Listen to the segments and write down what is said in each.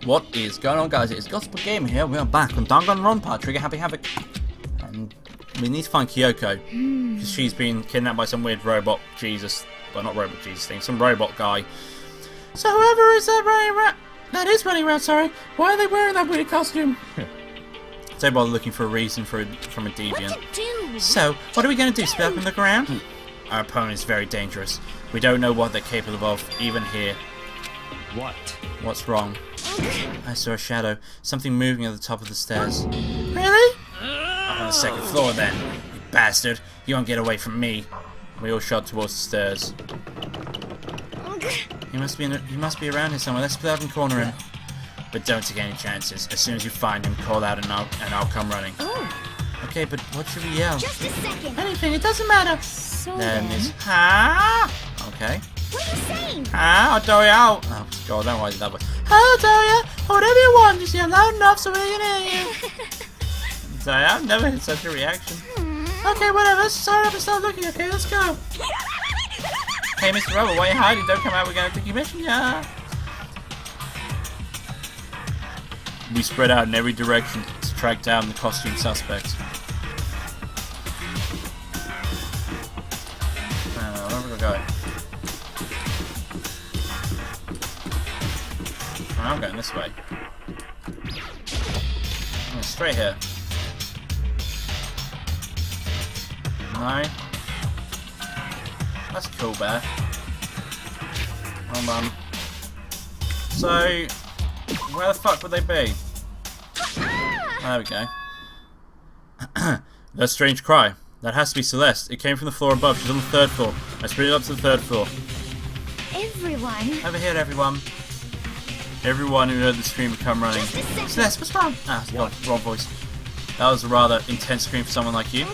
What is going on, guys? It's Gospel Gamer here. We are back on Danganronpa, Trigger Happy Havoc. And we need to find Kyoko. Because she's been kidnapped by some weird robot Jesus. Well, not robot Jesus thing, some robot guy. So whoever is that running around... That is running around, sorry. Why are they wearing that weird costume? They bother looking for a reason from a deviant. What to do? So, what are we going to do? Spit up on the ground? Our opponent is very dangerous. We don't know what they're capable of, even here. What? What's wrong? I saw a shadow. Something moving at the top of the stairs. Really? Up on the second floor then. You bastard. You won't get away from me. We all shot towards the stairs. He must be around here somewhere. Let's split up and corner him. But don't take any chances. As soon as you find him, call out and I'll come running. Okay, but what should we yell? Just a second. Anything, it doesn't matter. So Then then, it's ha. Okay. what are you saying? Ha, Doria. Oh god, don't worry that way. Hello, Doria. Whatever you want, just yell loud enough so we can hear you. Sorry, I've never had such a reaction. Okay, whatever. Let's start up and start looking. Okay, let's go. Hey, Mr. Robert, why are you hiding? Don't come out. We're going to take your mission. Yeah. We spread out in every direction to track down the costume suspect. Where are we going? Oh, I'm going this way. Yeah, straight here. No. That's cool, bear. Hold on. So, where the fuck would they be? There we go. That strange cry. That has to be Celeste. It came from the floor above. She's on the third floor. I spread it up to the third floor. Everyone. Over here, everyone. Everyone who heard the scream would come running. Celeste, what's wrong? Ah, wrong voice. That was a rather intense scream for someone like you.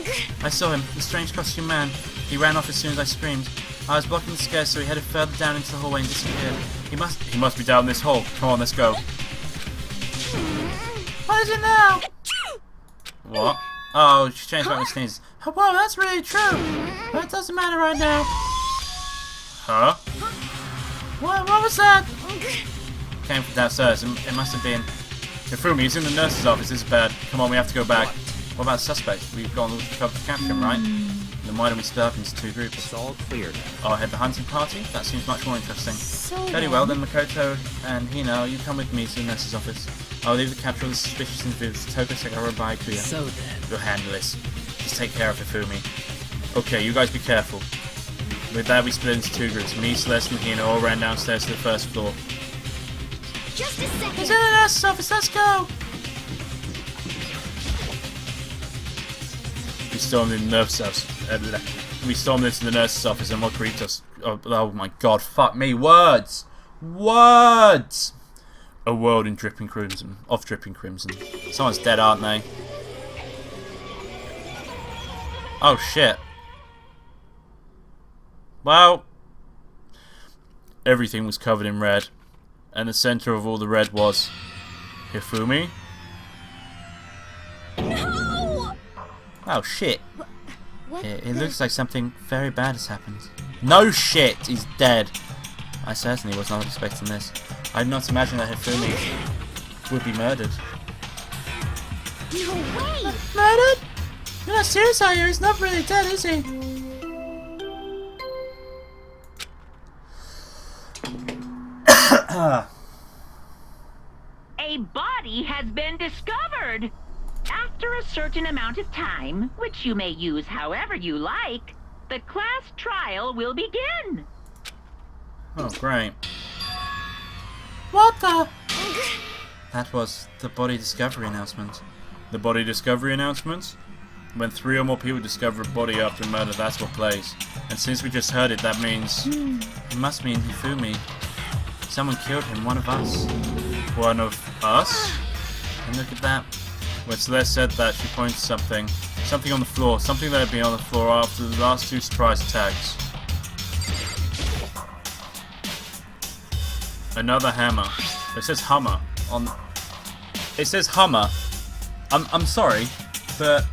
I saw him, the strange costume man. He ran off as soon as I screamed. I was blocking the stairs, so he headed further down into the hallway and disappeared. He must be down this hole. Come on, let's go. What is it now? What? Oh, she changed back with sneezes. Oh, whoa, that's really true. But it doesn't matter right now. Huh? What was that? Came from downstairs. It must have been... Hifumi, he's in the nurse's office. This is bad. Come on, we have to go back. What about the suspect? We've gone to capture him, right? Then why don't we split up into two groups? It's all clear now. I'll head the hunting party? That seems much more interesting. So Very well, then Makoto and Hino, you come with me to the nurse's office. I'll leave the capture of the suspicious individuals to Tokosei Kuya. So then. You'll handle this. Just take care of Hifumi. Okay, you guys be careful. With that, we split into two groups. Me, Celeste, and Hino all ran downstairs to the first floor. Just a second. He's in the nurse's office, let's go! We stormed into the nurse's office. We stormed into the nurse's office and what greeted us. Oh my god, fuck me. Words! Words! A world in dripping crimson. Of dripping crimson. Someone's dead, aren't they? Oh shit. Well, everything was covered in red. And the center of all the red was Hifumi. No! Oh shit. What? It looks like something very bad has happened. No shit, he's dead. I certainly was not expecting this. I did not imagine that Hifumi would be murdered. No way! Murdered? You're not serious, are you? He's not really dead, is he? A body has been discovered. After a certain amount of time, which you may use however you like, the class trial will begin. Oh, great. What the? That was the body discovery announcement. The body discovery announcement? When 3 or more people discover a body after a murder, that's what plays. And since we just heard it, that means... It must mean Hifumi. Someone killed him, one of us. One of us? And look at that. When Celeste said that, she pointed to something. Something on the floor. Something that had been on the floor after the last 2 surprise attacks. Another hammer. It says Hummer on... It says Hummer. I'm sorry, but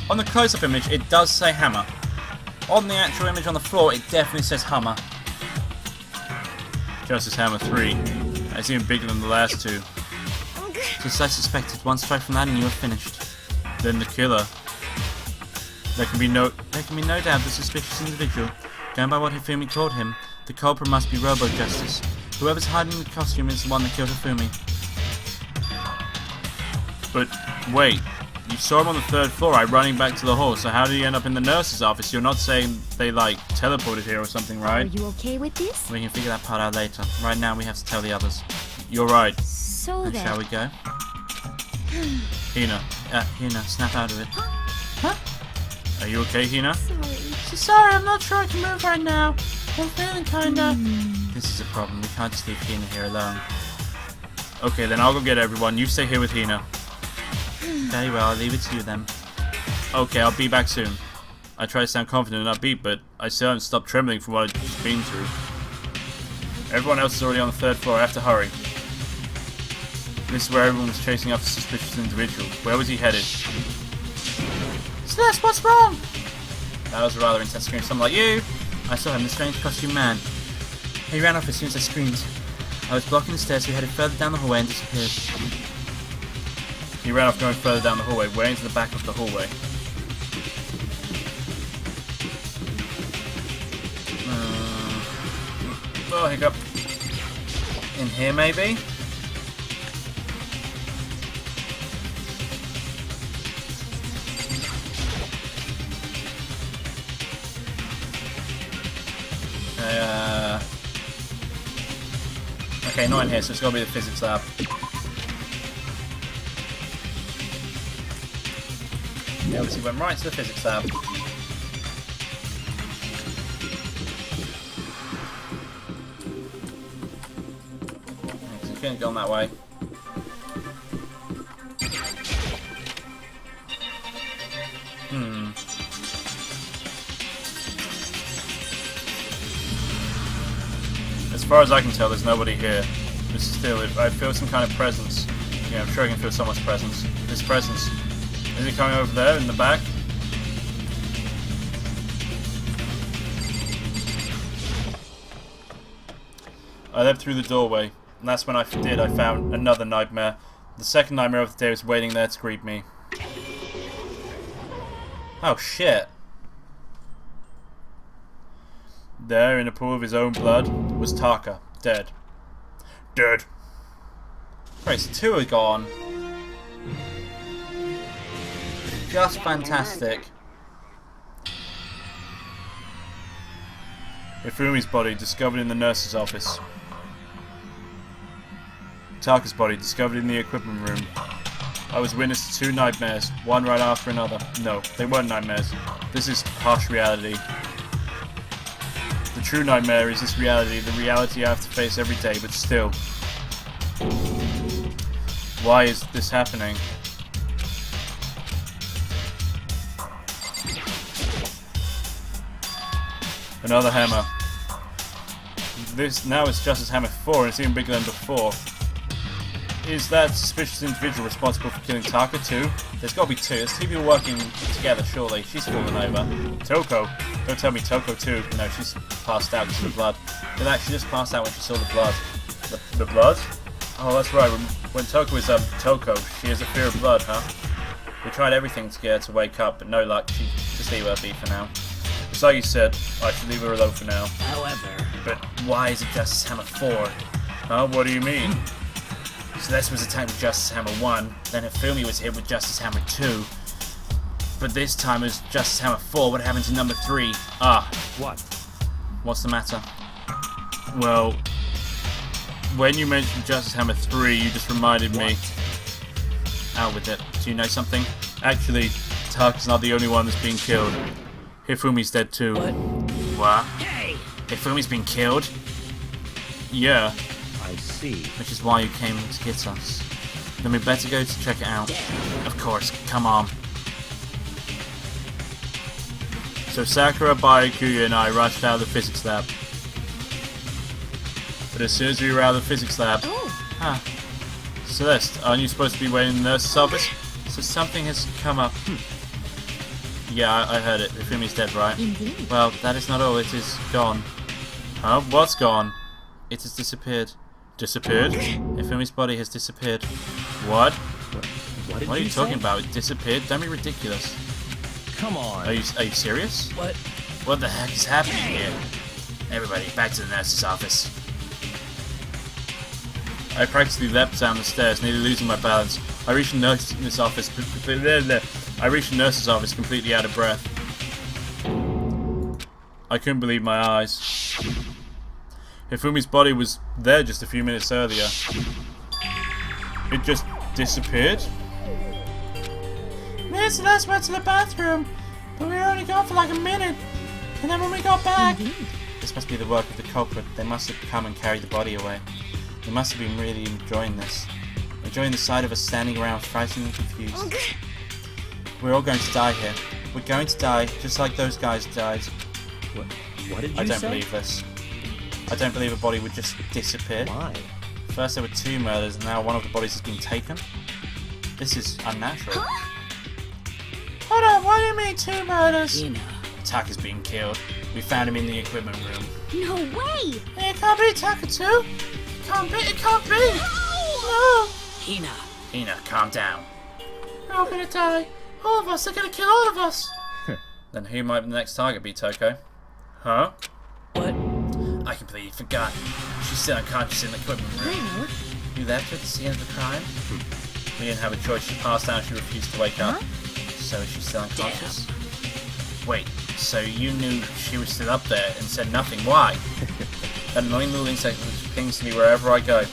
on the close-up image, it does say hammer. On the actual image on the floor, it definitely says Hummer. Justice Hammer 3. It's even bigger than the last 2. Just as I suspected, one strike from that and you were finished. Then the killer. There can be no doubt the suspicious individual. Going by what Hifumi told him, the culprit must be Robo-Justice. Whoever's hiding the costume is the one that killed Hifumi. But wait, you saw him on the 3rd floor, right, running back to the hall, so how did he end up in the nurse's office? You're not saying they, like, teleported here or something, right? Are you okay with this? We can figure that part out later. Right now we have to tell the others. You're right. So And then. shall we go? Hina. Hina, snap out of it. Huh? Are you okay, Hina? Sorry, I'm not sure I can move right now. I'm feeling kinda... This is a problem. We can't just leave Hina here alone. Okay, then I'll go get everyone. You stay here with Hina. Very well, I'll leave it to you then. Okay, I'll be back soon. I try to sound confident and upbeat, but I still haven't stopped trembling from what I've just been through. Everyone else is already on the 3rd floor. I have to hurry. This is where everyone was chasing after the suspicious individual. Where was he headed? Celeste, what's wrong? That was a rather intense scream. Someone like you! I saw him, the strange costume man. He ran off as soon as I screamed. I was blocking the stairs, so he headed further down the hallway and disappeared. He ran off going further down the hallway, way into the back of the hallway. Oh, hiccup. In here, maybe? Okay, not in here, so it's gotta be the physics lab. Yeah, obviously went right to the physics lab. Because you couldn't go on that way. As far as I can tell, there's nobody here. But still, if I feel some kind of presence, yeah, I'm sure I can feel someone's presence. This presence. Is it coming over there in the back? I leapt through the doorway, and that's when I found another nightmare. The second nightmare of the day was waiting there to greet me. Oh shit. There, in a pool of his own blood, was Taka, dead. Dead. Right, so 2 are gone. Just fantastic. Ifumi's body discovered in the nurse's office. Taka's body discovered in the equipment room. I was witness to 2 nightmares, one right after another. No, they weren't nightmares. This is harsh reality. The true nightmare is this reality, the reality I have to face every day, but still. Why is this happening? Another hammer. This now is just as hammer 4 and it's even bigger than before. Is that suspicious individual responsible for killing Taka too? There's gotta be 2. There's 2 people working together, surely. She's fallen over. Toko. Don't tell me Toko too. No, she's passed out because of the blood. In fact, she just passed out when she saw the blood. The blood? Oh, that's right. When Toko is Toko, she has a fear of blood, huh? We tried everything to get her to wake up, but no luck. She just leave her be for now. It's like you said, I should leave her alone for now. However... But why is it Justice Hammer 4? Huh? What do you mean? Celeste was attacked with Justice Hammer 1, then Hifumi was hit with Justice Hammer 2. But this time it was Justice Hammer 4. What happened to number 3? Ah. What? What's the matter? Well, when you mentioned Justice Hammer 3, you just reminded me. Out with it. Do you know something? Actually, Taka's not the only one that's being killed. Hifumi's dead too. What? Hey! Hifumi's been killed? Yeah. I see. Which is why you came to get us. Then we better go to check it out. Of course, come on. So Sakura, Byakuya, and I rushed out of the physics lab. But as soon as we were out of the physics lab... Huh. Celeste, aren't you supposed to be waiting in the nurse's office? So something has come up. Yeah, I heard it. Hifumi's dead, right? Indeed. Well, that is not all. It is gone. Huh? What's gone? It has disappeared. Disappeared? If Hifumi's body has disappeared. What? What did What are you say? talking about? It disappeared? Don't be ridiculous. Come on. Are you serious? What? What the heck is happening here? Everybody, back to the nurse's office. I practically leapt down the stairs, nearly losing my balance. I reached the nurse's office completely out of breath. I couldn't believe my eyes. Hifumi's body was there just a few minutes earlier. It just disappeared? Miss Celeste went to the bathroom, but we were only gone for like a minute. And then when we got back... This must be the work of the culprit. They must have come and carried the body away. They must have been really enjoying this. Enjoying the sight of us standing around frightened and confused. We're all going to die here. We're going to die just like those guys died. What did you I don't say? believe this. I don't believe a body would just disappear. Why? First there were 2 murders and now one of the bodies has been taken. This is unnatural. Hold on, what do you mean 2 murders? Taka's being killed. We found him in the equipment room. No way! It can't be Taka too! It can't be! No! Hina, calm down. We're all gonna die. All of us, they're gonna kill all of us! Then who might the next target be, Toko? Huh? What? I completely forgot. She's still unconscious in the equipment room. You left her at the scene of the crime? We didn't have a choice. She passed out and she refused to wake up. So is she still unconscious? Wait, so you knew she was still up there and said nothing? Why? That annoying little insect which pings to me wherever I go.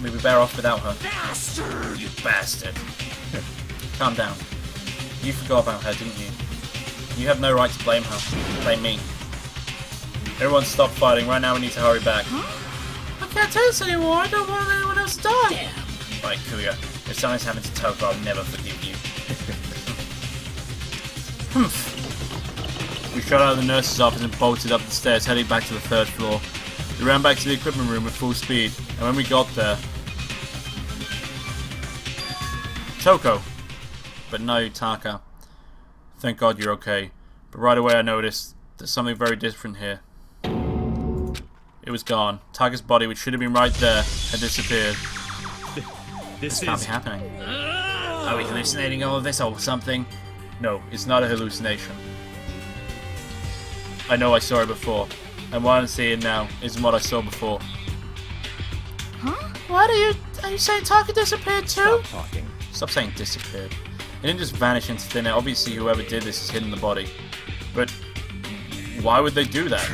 We'd be better off without her. Bastard! You bastard! Calm down. You forgot about her, didn't you? You have no right to blame her. Blame me. Everyone stop fighting. Right now we need to hurry back. I can't take this anymore. I don't want anyone else to die. Damn. Right, Kuya. If something's happened to Toko, I'll never forgive you. We shot out of the nurse's office and bolted up the stairs, heading back to the 3rd floor. We ran back to the equipment room at full speed, and when we got there... Toko! But no, Taka. Thank God you're okay. But right away I noticed there's something very different here. It was gone. Taka's body, which should have been right there, had disappeared. This can't be happening. Are we hallucinating all of this or something? No, it's not a hallucination. I know I saw it before, and what I'm seeing now isn't what I saw before. Huh? What are you saying Taka disappeared too? Stop talking. Stop saying disappeared. It didn't just vanish into thin air. Obviously whoever did this has hidden the body. But why would they do that?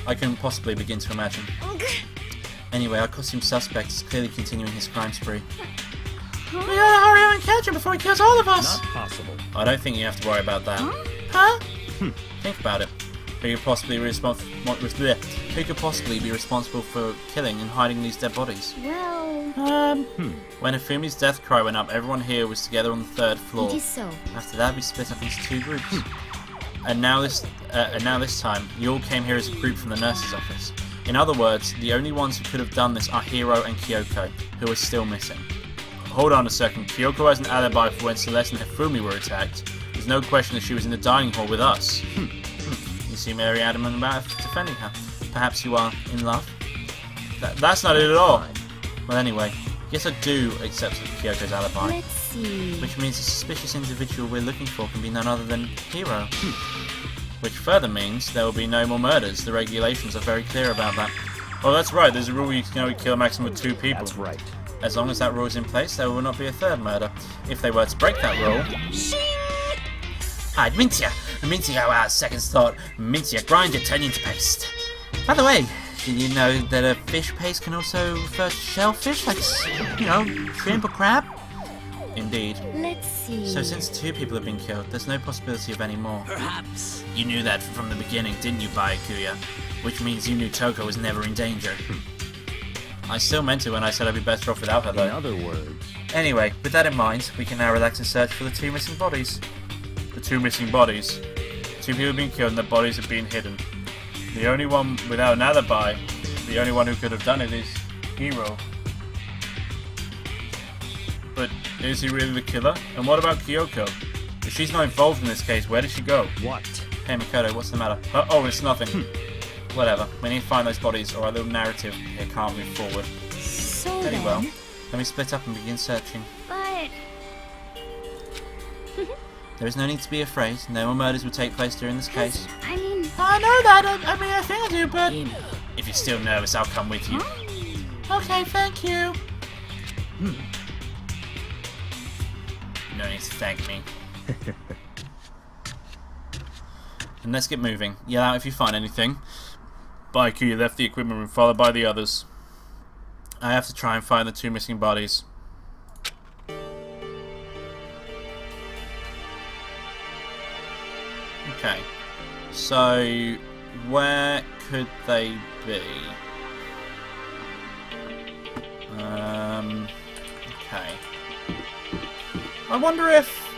I can possibly begin to imagine. Anyway, our costume suspect is clearly continuing his crime spree. We gotta hurry up and catch him before he kills all of us! Not possible. I don't think you have to worry about that. Huh? Think about it. Who could possibly be responsible for killing and hiding these dead bodies? Well... When Hifumi's death cry went up, everyone here was together on the 3rd floor. It is so. After that, we split up into 2 groups. And now this time, you all came here as a group from the nurse's office. In other words, the only ones who could have done this are Hiro and Kyoko, who are still missing. Hold on a second. Kyoko has an alibi for when Celeste and Hifumi were attacked. There's no question that she was in the dining hall with us. You seem very adamant about defending her. Perhaps you are in love? That's not it at all. Well, anyway, yes, I do accept Kyoko's alibi. Let's see... Which means the suspicious individual we're looking for can be none other than Hiro. Which further means there will be no more murders. The regulations are very clear about that. Oh, that's right. There's a rule you can only kill a maximum of 2 people. That's right. As long as that rule is in place, there will not be a 3rd murder. If they were to break that rule... Hide Mintia! Mintia, our second thought. Mintia, grind it, turn into paste. By the way, did you know that a fish paste can also refer to shellfish, like, you know, shrimp or crab? Indeed. Let's see... So since 2 people have been killed, there's no possibility of any more. Perhaps. You knew that from the beginning, didn't you, Byakuya? Which means you knew Toko was never in danger. I still meant it when I said I'd be better off without her, though. In other words... Anyway, with that in mind, we can now relax and search for the 2 missing bodies. The 2 missing bodies. 2 people have been killed and their bodies have been hidden. The only one without an alibi, the only one who could have done it is Hiro. But is he really the killer? And what about Kyoko? If she's not involved in this case, where did she go? What? Hey Makoto, what's the matter? Oh, it's nothing. whatever. We need to find those bodies, or our little narrative here can't move forward. So Very then, well. Let me split up and begin searching. but There is no need to be afraid. No more murders will take place during this case. I mean, I know that. I mean, I think I do, but Ina. if you're still nervous, I'll come with you. huh? Okay, thank you. No need to thank me. And let's get moving. Yell out if you find anything. Baiku left the equipment room, followed by the others. I have to try and find the 2 missing bodies. Okay. So, where could they be? Okay. I wonder if...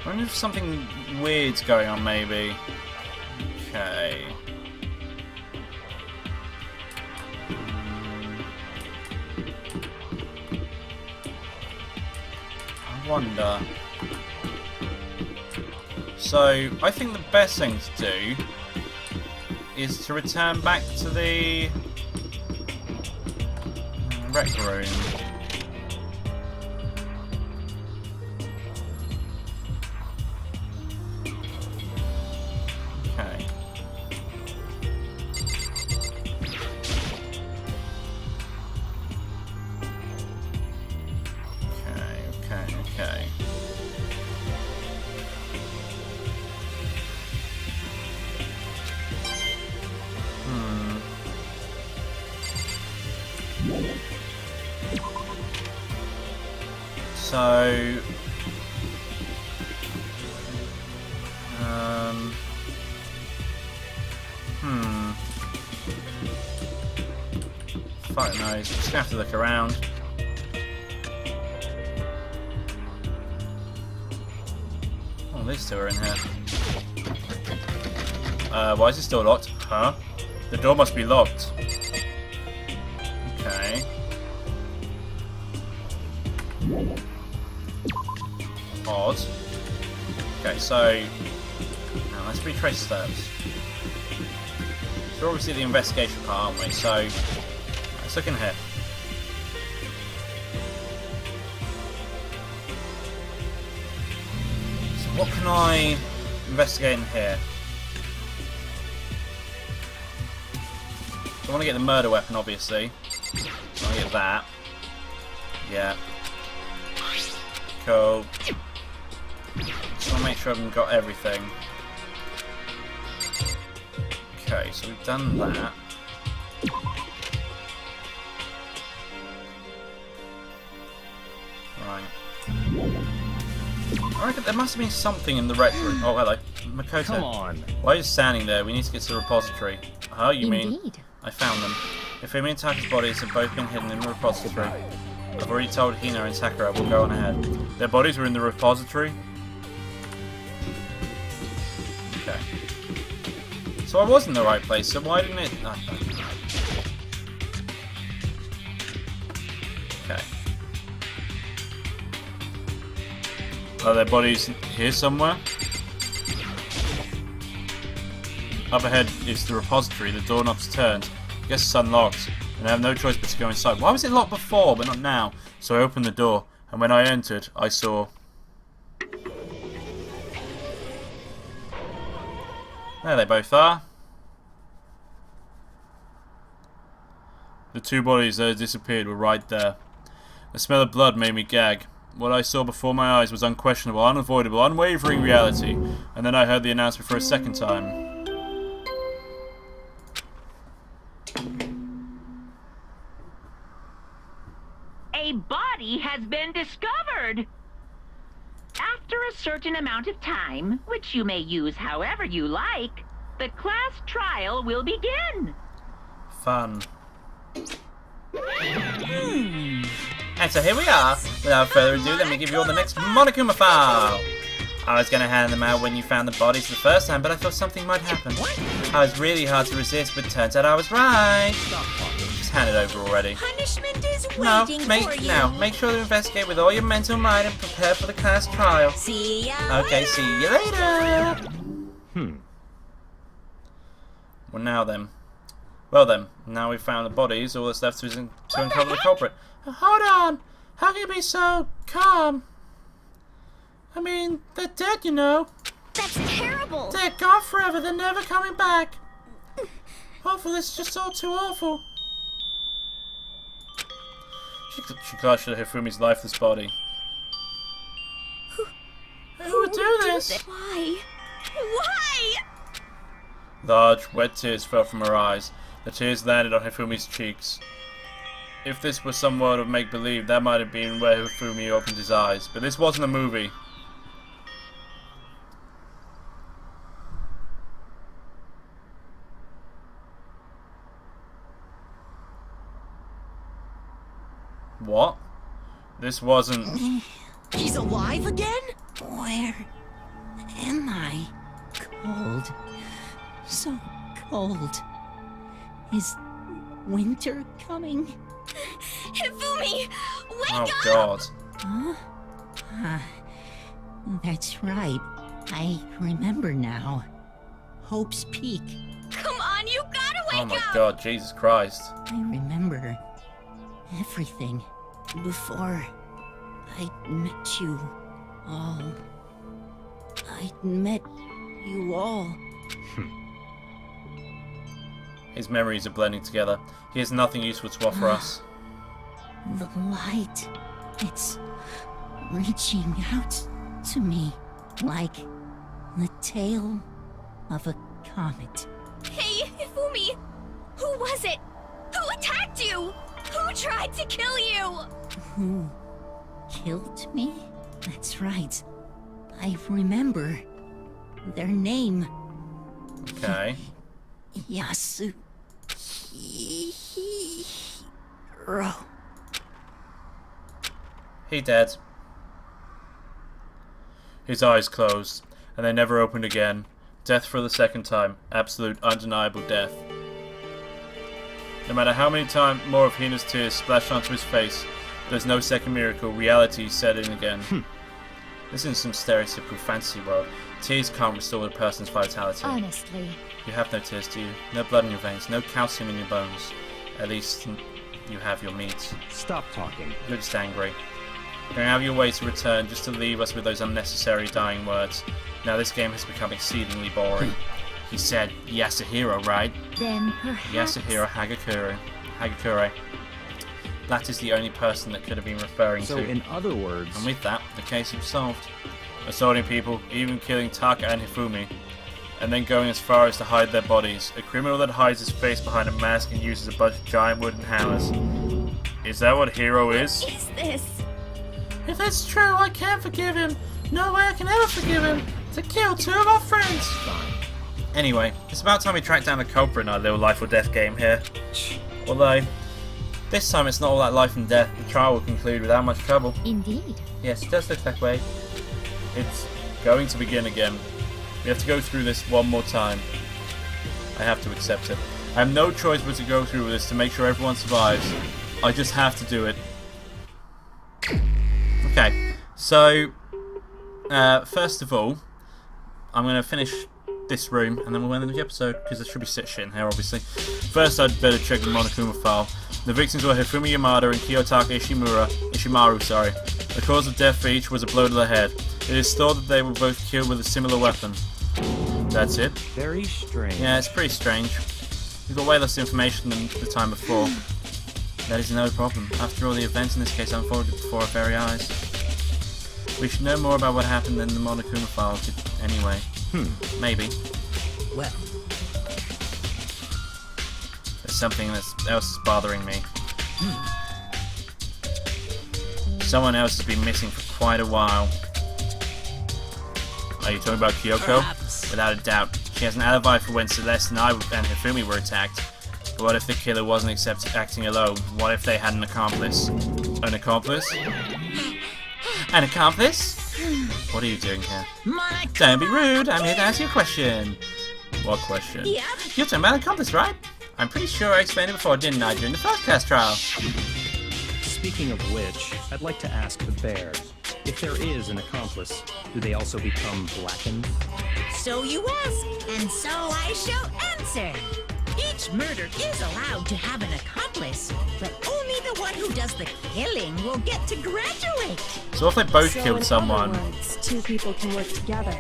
I wonder if something weird's going on, maybe. Okay. I wonder. So, I think the best thing to do is to return back to the rec room. Okay. Okay. So, fuck knows. Just gonna have to look around. Oh, these two are in here. Why is this door locked? Huh? The door must be locked. Okay. Odd. Okay, so now let's retrace steps. So we're obviously the investigation part, aren't we? So let's look in here. So what can I investigate in here? So I want to get the murder weapon, obviously. So I want to get that. Yeah. Cool. Just want to make sure I've got everything. Okay, so we've done that. Right. I reckon there must have been something in the rec room. Oh, hello. Makoto. Come on. Why are you standing there? We need to get to the repository. Oh, you mean... indeed. I found them. Ifumi and Taka's bodies have both been hidden in the repository. I've already told Hina and Sakura we'll go on ahead. Their bodies were in the repository? Okay. So I was in the right place, so why didn't it... Okay. Are their bodies here somewhere? Up ahead is the repository. The doorknob's turned. I guess it's unlocked, and I have no choice but to go inside. Why was it locked before, but not now? So I opened the door, and when I entered, I saw... There they both are. The 2 bodies that had disappeared were right there. The smell of blood made me gag. What I saw before my eyes was unquestionable, unavoidable, unwavering reality. And then I heard the announcement for a second time. A body has been discovered! After a certain amount of time, which you may use however you like, the class trial will begin. Fun. And so here we are. Without further ado, let me give you all the next Monokuma file. I was going to hand them out when you found the bodies the first time, but I thought something might happen. I was really hard to resist, but turns out I was right. just hand it over already. Punishment is No, waiting for you. make sure to investigate with all your mental might and prepare for the class trial. See ya Okay, later. see you later. Well, now then. Well then, now we've found the bodies, all that's left is to uncover the culprit. Hold on! How can you be so calm? I mean, they're dead, you know. That's terrible. They're gone forever, they're never coming back. Awful, it's just all too awful. She clutched at Hifumi's lifeless body. Who would do this? Why? Why? Large, wet tears fell from her eyes. The tears landed on Hifumi's cheeks. If this was some world of make-believe, that might have been where Hifumi opened his eyes. But this wasn't a movie. What? This wasn't... He's alive again? Where am I? Cold. So cold. Is winter coming? Hifumi! Wake Oh up! god. Huh? That's right. I remember now. Hope's Peak. Come on, you gotta wake Oh my up! god, Jesus Christ. I remember everything before I met you all. I met you all. His memories are blending together. He has nothing useful to offer us. The light. It's reaching out to me like the tail of a comet. Hey, Hifumi! Who was it? Who attacked you? Who tried to kill you? Who killed me? That's right. I remember their name. Okay. Yasuhiro. He dead. His eyes closed, and they never opened again. Death for the second time. Absolute, undeniable death. No matter how many times more of Hina's tears splashed onto his face, there's no second miracle. Reality set in again. This isn't some stereotypical fantasy world. Tears can't restore a person's vitality. Honestly. You have no tears, do you? No blood in your veins, no calcium in your bones. At least you have your meat. Stop talking. You're just angry. Going out of your way to return just to leave us with those unnecessary dying words. Now this game has become exceedingly boring. He said Yasuhiro, right? Then perhaps... Yasuhiro Hagakure. That is the only person that could have been referring So, to. in other words, And with that, the case was solved. Assaulting people, even killing Taka and Hifumi, and then going as far as to hide their bodies. A criminal that hides his face behind a mask and uses a bunch of giant wooden hammers. Is that what Hero is? What is this? If that's true, I can't forgive him. No way I can ever forgive him. To kill two of our friends. Anyway, it's about time we track down the culprit in our little life or death game here. Although, this time it's not all that life and death. The trial will conclude without much trouble. Indeed. Yes, it does look that way. It's going to begin again. We have to go through this one more time. I have to accept it. I have no choice but to go through with this to make sure everyone survives. I just have to do it. Okay, so first of all, I'm going to finish this room and then we'll end the episode because there should be shit in here, obviously. First, I'd better check the Monokuma file. The victims were Hifumi Yamada and Kiyotaka Ishimaru. The cause of death for each was a blow to the head. It is thought that they were both killed with a similar weapon. That's it. very strange. Yeah, it's pretty strange. We've got way less information than the time before. That is no problem. After all, the events in this case unfolded before our very eyes. We should know more about what happened than the Monokuma file did anyway. Maybe. Well, There's something else is bothering me. Someone else has been missing for quite a while. Are you talking about Kyoko? Perhaps. Without a doubt. She has an alibi for when Celeste and I and Hifumi were attacked. But what if the killer wasn't acting alone? What if they had an accomplice? An accomplice? An accomplice? What are you doing here? Don't be rude, I'm here to ask you a question. What question? Yeah. You're talking about an accomplice, right? I'm pretty sure I explained it before, didn't I, during the first class trial? Speaking of which, I'd like to ask the bear, if there is an accomplice, do they also become blackened? So you ask, and so I shall answer. Each murder is allowed to have an accomplice, but only the one who does the killing will get to graduate. So if they both So killed in someone, other words, two people can work together,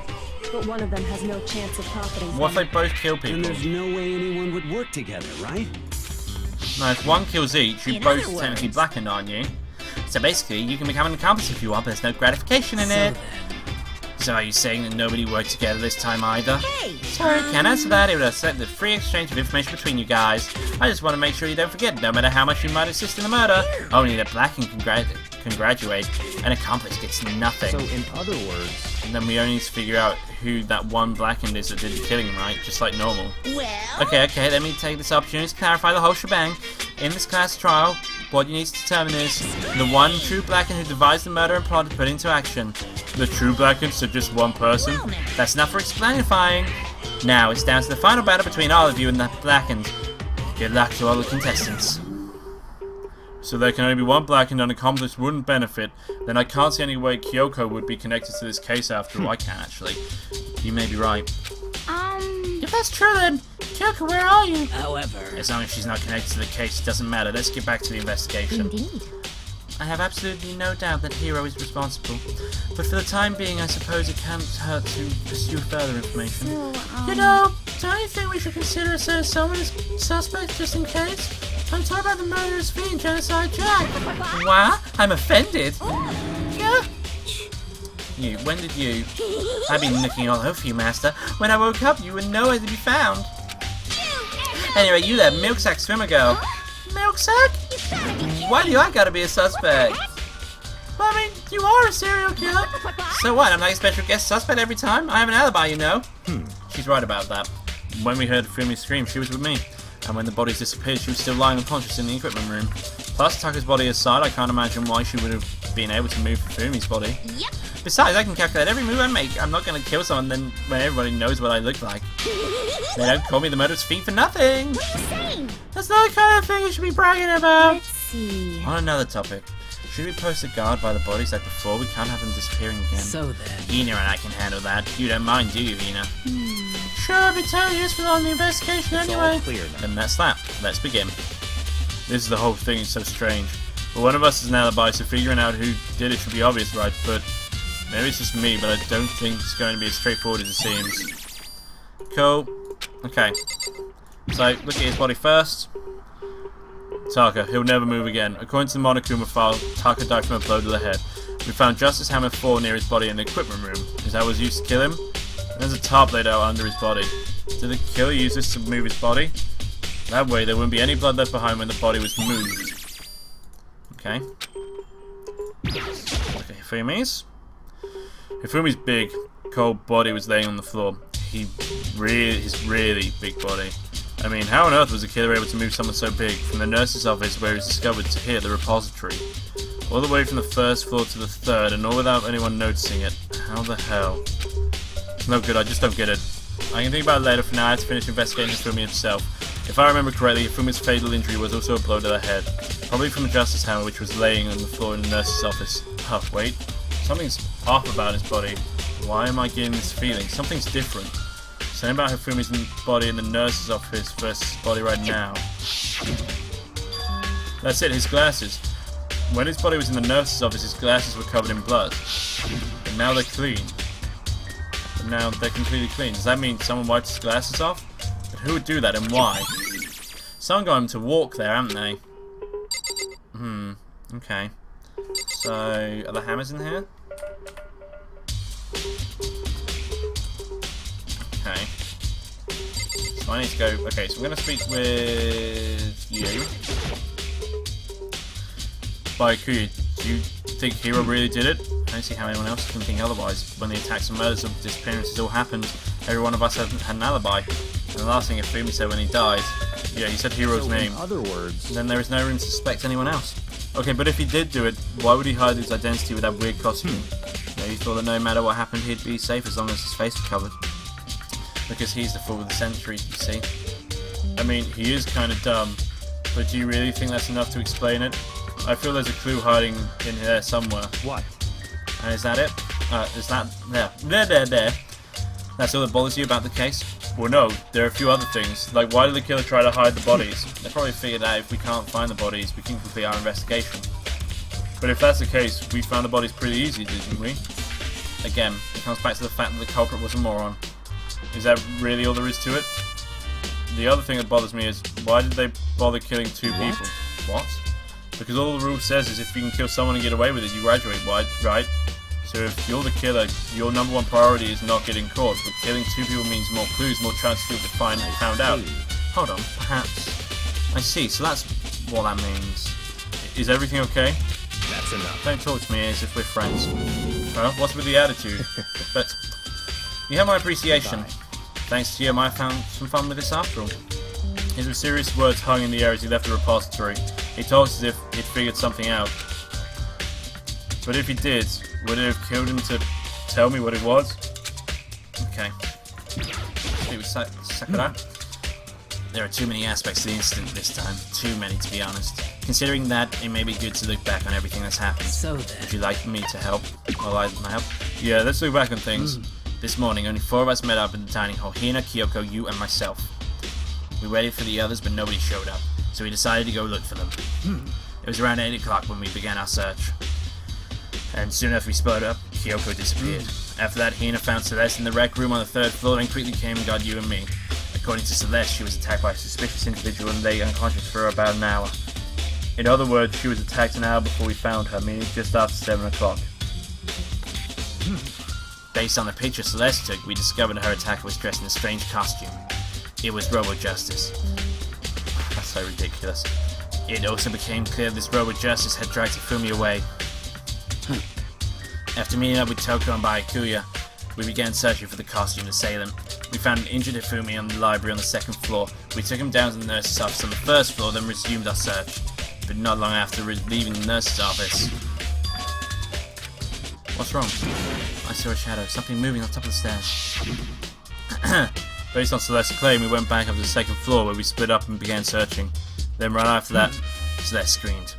but one of them has no chance of profiting what if from they both kill people? Then there's no way anyone would work together, right? No, if one kills each, you're In both other technically words- blackened, aren't you? So basically, you can become an accomplice if you want, but there's no gratification in it. So are you saying that nobody worked together this time either? Hey, Sorry, can't answer that. It would upset the free exchange of information between you guys. I just want to make sure you don't forget, no matter how much you might assist in the murder, only the blackened can graduate. An accomplice gets nothing. So in other words, And then we only need to figure out who that one blackened is that did the killing, right? Just like normal. well, Okay, let me take this opportunity to clarify the whole shebang. In this class trial, what you need to determine is the one true blackened who devised the murder and plot to put into action. The true blackened, so just one person? Well, now. That's enough for explainifying. Now, it's down to the final battle between all of you and the blackened. Good luck to all the contestants. So there can only be one blackened and an accomplice wouldn't benefit. Then I can't see any way Kyoko would be connected to this case after all. I can actually. You may be right. If that's true then, Kyoko, where are you? however, As long as she's not connected to the case, it doesn't matter. Let's get back to the investigation. indeed. I have absolutely no doubt that Hiro is responsible. But for the time being, I suppose it can't hurt to pursue further information. You know, don't you think we should consider someone as suspect just in case? I'm talking about the murderous fiend genocide Jack. What? I'm offended. Yeah. You, when did you? I've been looking all over you, Master. When I woke up, you were nowhere to be found. Anyway, you there, milksack swimmer girl. Milksack? Why do I gotta be a suspect? Well, I mean, you are a serial killer. So what, I'm like a special guest suspect every time? I have an alibi, you know. She's right about that. When we heard Fumi scream, she was with me. And when the bodies disappeared, she was still lying unconscious in the equipment room. Plus, Tucker's body aside, I can't imagine why she would have been able to move Fumi's body. Yep. Besides, I can calculate every move I make. I'm not gonna kill someone then when everybody knows what I look like. They don't call me the murderous fiend for nothing. What are you saying? That's not the kind of thing you should be bragging about. Let's see. On another topic, should we post a guard by the bodies like before? We can't have them disappearing again. So then, Ina and I can handle that. You don't mind, do you, Ina? Sure, I'll be totally useful on the investigation it's anyway. all clear now. And that's that. Let's begin. This is the whole thing is so strange. But one of us is an alibi, so figuring out who did it should be obvious, right? But maybe it's just me, but I don't think it's going to be as straightforward as it seems. Cool. Okay. So, look at his body first. Taka, he'll never move again. According to the Monokuma file, Taka died from a blow to the head. We found Justice Hammer 4 near his body in the equipment room. Is that what was used to kill him? There's a tarp laid out under his body. Did the killer use this to move his body? That way there wouldn't be any blood left behind when the body was moved. Okay. Okay, Hifumi's. Hifumi's big, cold body was laying on the floor. His really big body. I mean, how on earth was the killer able to move someone so big from the nurse's office where he was discovered to here, the repository? All the way from the first floor to the third, and all without anyone noticing it. How the hell? No good, I just don't get it. I can think about it later. For now, I have to finish investigating Hifumi himself. If I remember correctly, Hifumi's fatal injury was also a blow to the head. Probably from a justice hammer which was laying on the floor in the nurse's office. Oh, wait. Something's off about his body. Why am I getting this feeling? Something's different. Something about Hifumi's body in the nurse's office versus his body right now. That's it, his glasses. When his body was in the nurse's office, his glasses were covered in blood. But now they're clean. But now they're completely clean. Does that mean someone wiped his glasses off? But who would do that and why? Someone got him to walk there, haven't they? Okay. So, are the hammers in here? Okay. So I need to go... Okay, so we're going to speak with you. Baiku, do you think Hiro really did it? I don't see how anyone else can think otherwise. When the attacks and murders and disappearances all happened, every one of us had an alibi. And the last thing Hifumi said when he died, yeah, he said Hiro's So name. in other words, Then there is no room to suspect anyone else. Okay, but if he did do it, why would he hide his identity with that weird costume? Maybe he thought that no matter what happened, he'd be safe as long as his face was covered. Because he's the fool of the century, you see. I mean, he is kind of dumb, but do you really think that's enough to explain it? I feel there's a clue hiding in here somewhere. What? And is that it? Is that... There. That's all that bothers you about the case? Well, no, there are a few other things. Like, why did the killer try to hide the bodies? They probably figured out if we can't find the bodies, we can complete our investigation. But if that's the case, we found the bodies pretty easy, didn't we? Again, it comes back to the fact that the culprit was a moron. Is that really all there is to it? The other thing that bothers me is, why did they bother killing 2 people? What? Because all the rule says is if you can kill someone and get away with it, you graduate, right? So if you're the killer, your number 1 priority is not getting caught, but killing 2 people means more clues, more chances to get found out. Hold on, perhaps. I see, so that's what that means. Is everything okay? That's enough. Don't talk to me as if we're friends. Well, what's with the attitude? But you have my appreciation. Thanks to you, I found some fun with this after all. His mysterious words hung in the air as he left the repository. He talked as if he'd figured something out. But if he did, would it have killed him to tell me what it was? Okay. It was Sakura. There are too many aspects to the incident this time. Too many, to be honest. Considering that, it may be good to look back on everything that's happened. So then. Would you like me to help? Or my help? Yeah, let's look back on things. This morning, only 4 of us met up in the dining hall. Hina, Kyoko, you, and myself. We waited for the others, but nobody showed up. So we decided to go look for them. It was around 8 o'clock when we began our search. And soon after we split up, Kyoko disappeared. After that, Hina found Celeste in the rec room on the 3rd floor and quickly came and got you and me. According to Celeste, she was attacked by a suspicious individual and lay unconscious for about an hour. In other words, she was attacked an hour before we found her, meaning just after 7 o'clock. Based on the picture Celeste took, we discovered her attacker was dressed in a strange costume. It was Robo-Justice. That's so ridiculous. It also became clear this Robo-Justice had dragged Hifumi away. After meeting up with Toko and Byakuya, we began searching for the costumed assailant. We found an injured Hifumi on the library on the 2nd floor. We took him down to the nurse's office on the 1st floor, then resumed our search. But not long after leaving the nurse's office... What's wrong? I saw a shadow, something moving on top of the stairs. Based on Celeste's claim, we went back up to the 2nd floor where we split up and began searching. Then right after that, Celeste screamed.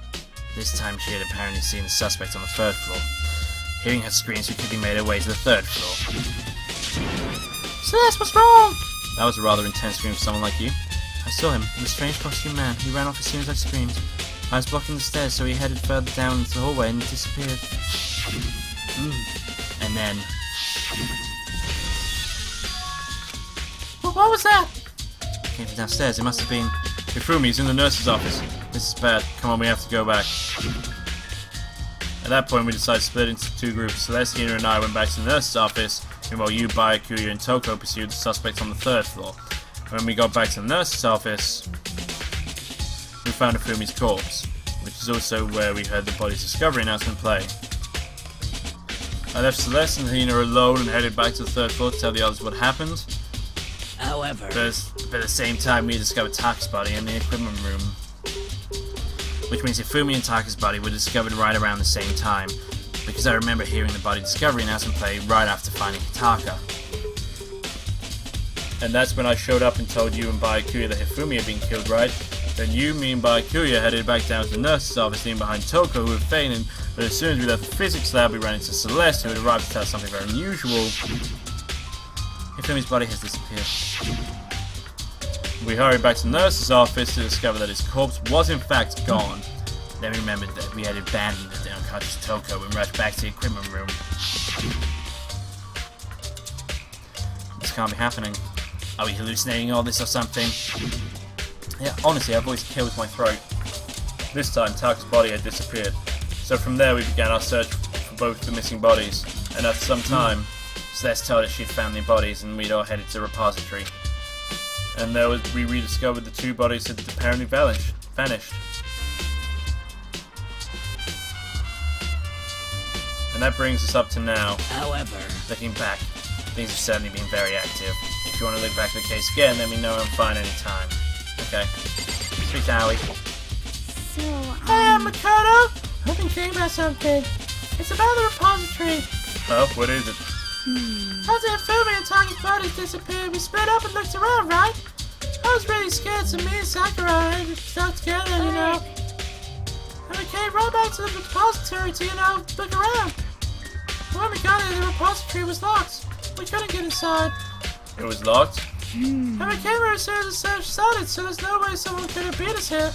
This time she had apparently seen the suspect on the 3rd floor. Hearing her screams, we quickly made our way to the 3rd floor. Celeste, what's wrong? That was a rather intense scream for someone like you. I saw him, a strange costume man. He ran off as soon as I screamed. I was blocking the stairs, so he headed further down into the hallway and disappeared. And then... What was that? Came from downstairs. It must have been... Hifumi's in the nurse's office. This is bad. Come on, we have to go back. At that point, we decided to split into 2 groups. Celestina and I went back to the nurse's office, meanwhile you, Byakuya, and Toko pursued the suspect on the 3rd floor. When we got back to the nurse's office, we found Hifumi's corpse, which is also where we heard the body's discovery announcement play. I left Celeste and Hina alone and headed back to the 3rd floor to tell the others what happened. However... But at the same time, we discovered Taka's body in the equipment room. Which means Hifumi and Taka's body were discovered right around the same time, because I remember hearing the body discovery announcement play right after finding Taka. And that's when I showed up and told you and Byakuya that Hifumi had been killed, right? Then you, me, and Byakuya headed back down to the nurse's office, leaving behind Toko, who had fainted, but as soon as we left the physics lab, we ran into Celeste, who had arrived to tell us something very unusual. Hifumi's body has disappeared. We hurried back to the nurse's office to discover that his corpse was in fact gone. Then we remembered that we had abandoned the unconscious Toko and rushed back to the equipment room. This can't be happening. Are we hallucinating all this or something? Yeah, honestly, our voice kills my throat. This time, Taka's body had disappeared. So from there, we began our search for both the missing bodies. And after some time, Celeste told us she'd found the bodies and we'd all headed to the repository. And there we rediscovered the 2 bodies had apparently vanished. And that brings us up to now. However... Looking back, things have certainly been very active. If you want to look back at the case again, let me know I'm fine anytime. Okay. Speak to Howie. So, Hey, I'm Makoto! I've been thinking about something. It's about the repository. Oh, what is it? Hmm. After Hifumi and Taka's bodies disappeared, we split up and looked around, right? I I was really scared, so me and Sakurai got together, you know. And we came right back to the repository to, look around. When we got here, the repository was locked. We couldn't get inside. It was locked? And we came here as soon as the search started, so there's no way someone could have beat us here.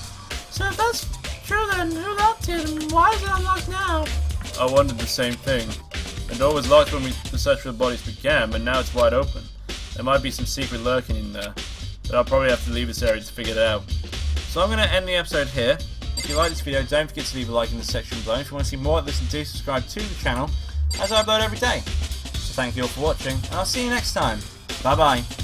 So if that's true, then who locked it, and why is it unlocked now? I wondered the same thing. The door was locked when the search for the bodies began, but now it's wide open. There might be some secret lurking in there, but I'll probably have to leave this area to figure it out. So I'm going to end the episode here. If you like this video, don't forget to leave a like in the section below. If you want to see more of this, do subscribe to the channel, as I upload every day. So thank you all for watching, and I'll see you next time. Bye bye.